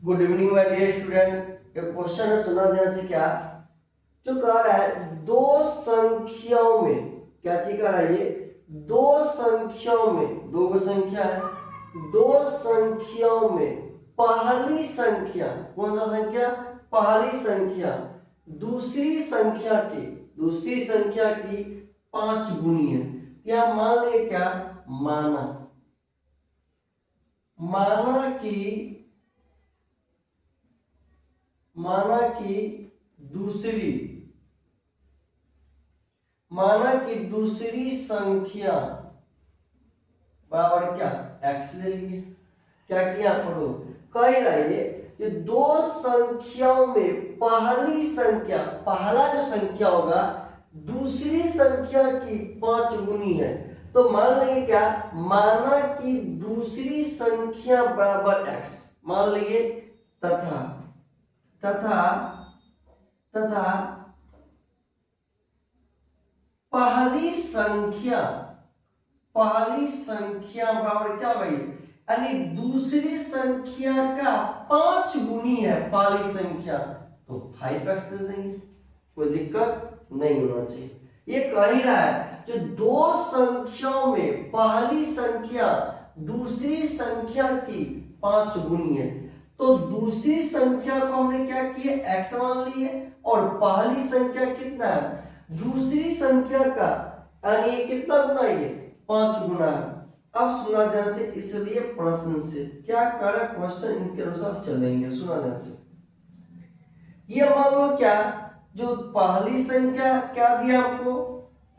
Good evening my dear student. एक question है, सुना ध्यान से। क्या जो कह रहा है, दो संख्याओं में, क्या चीज कह रहा है ये, दो संख्याओं में, दो को संख्या है, दो संख्याओं में पहली संख्या, कौन सा संख्या, पहली संख्या दूसरी संख्या की 5 गुनी है। या मान ले, क्या माना कि दूसरी संख्या बराबर क्या, x ले लिए। क्या किया, पढ़ो। कह रहा है कि दो संख्याओं में पहली संख्या, पहला जो संख्या होगा दूसरी संख्या की 5 गुनी है। तो मान लेंगे क्या, माना कि दूसरी संख्या बराबर x, मान लेंगे तथा पहली संख्या बराबर क्या होगी, यानी दूसरी संख्या का 5 गुनी है पहली संख्या, तो 5x दे देंगे, कोई दिक्कत नहीं होना चाहिए। ये कह ही रहा है जो दो संख्याओं में पहली संख्या दूसरी संख्या की 5 गुनी है, तो दूसरी संख्या को हमने क्या किया, x मान ली है, और पहली संख्या कितना है, दूसरी संख्या का, यानी कितना गुना, ये 5 गुना है। अब सुना ध्यान से, इसलिए प्रश्न से क्या कर क्वेश्चन इनके अनुसार चलेंगे। सुना ध्यान से, ये मान लो क्या, जो पहली संख्या क्या दिया आपको,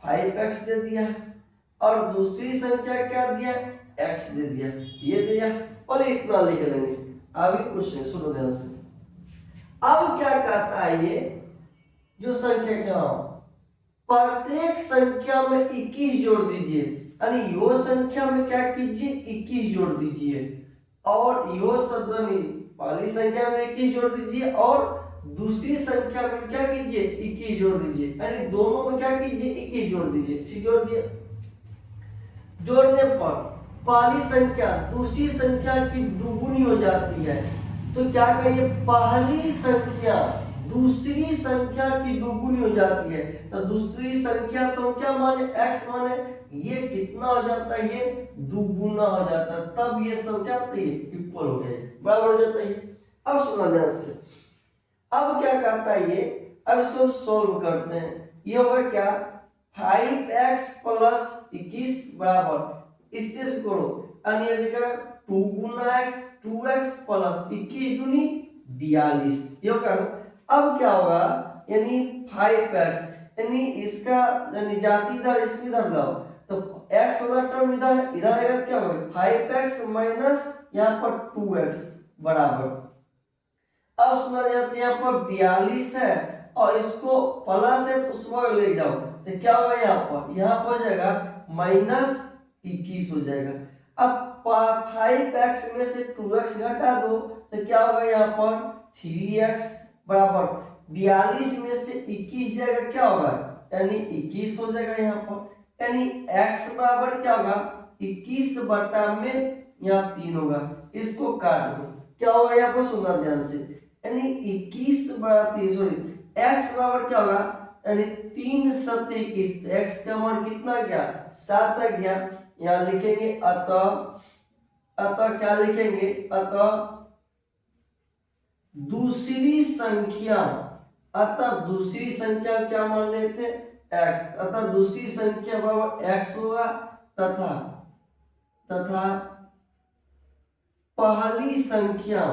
5x दे दिया, और दूसरी संख्या क्या दिया, x दे दिया, ये दिया, और इतना लिख लेंगे। अभी कुछ नहीं, सुनो ध्यान से। अब क्या कहता है ये, जो संख्या क्या, प्रत्येक संख्या में 21 जोड़ दीजिए, यानी यो संख्या में क्या कीजिए, 21 जोड़ दीजिए, और यो सदनी पहली संख्या में 21 जोड़ दीजिए, और दूसरी संख्या में क्या कीजिए, 21 जोड़ दीजिए, यानी दोनों में क्या कीजिए, 21 जोड़ दीजिए। ठीक, जोड़ दिया। जोड़ने पर पहली संख्या दूसरी संख्या की दुगुनी हो जाती है, तो क्या कहिए, पहली संख्या दूसरी संख्या की दुगुनी हो जाती है, तो दूसरी संख्या तो क्या माने, x माने, ये कितना हो जाता है, ये दुगुना हो जाता है, तब ये संख्या इक्वल हो गए, बराबर हो जाता है। अब सुना ध्यान से, अब क्या करता है ये, अब इसको सोल्व करते हैं। ये होगा क्या, 5x प्लस 21 बराबर, इससे करो, अन्य जगह 2 गुना x, 2x प्लस 21 दूनी 42, ये होगा। अब क्या होगा, यानी 5x, यानी इसका यानी जाति इधर, इसको इधर लाओ, तो x वाला टर्म इधर आएगा, क्या होगा 5x माइनस यहाँ पर 2x बराबर। अब सुना जैसे यहाँ पर 42 है, और इसको प्लस है तो उसको ले जाओ, तो क्या होगा, यहाँ पर हो जाएगा माइनस 21 हो जाएगा। अब 5x में से 2x घटा दो, तो क्या होगा, यहाँ पर 3x बराबर 42 में से 21 जाएगा, क्या होगा, यानी 21 हो जाएगा यहाँ पर, यानी x बराबर क्या होगा, 21 बटा में यहाँ 3 होगा, इसको काट दो, क्या होगा यहाँ पर, सुना ध्यान से, यानी 21 बटा 3, सॉरी, x बराबर क्या होगा, यानी 3 7 21, x का मान कितना गया, 7 आ गया। यहाँ लिखेंगे अतः क्या लिखेंगे, अतः दूसरी संख्या क्या मान रहे थे, x, अतः दूसरी संख्या बराबर x होगा, तथा पहली संख्या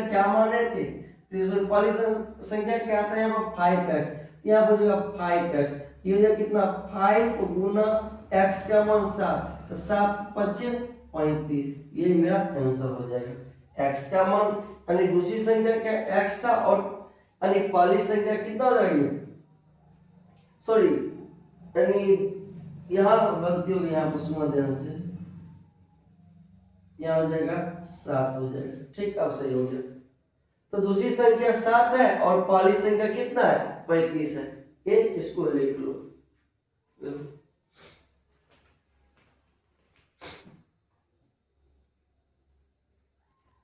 क्या मान रहे थे, तो पहली संख्या क्या था, यहाँ पर 5x, यहाँ पर जो 5x, ये हो जाएगा कितना, 5 गुना x का मान 7, तो 7 5 35, ये मेरा आंसर हो जाएगा। x का मान, यानी दूसरी संख्या क्या x था, और यानी पहली संख्या कितना हो जाएगी, सॉरी, यानी यहाँ गलती होगी, यहाँ पर सुना ध्यान से, यहाँ हो जाएगा 7 हो जाएगा। ठीक, अब सही हो गया। तो दूसरी संख्या 7 है, और पहली संख्या कितना है, 35 है, ये इसको लिख लो।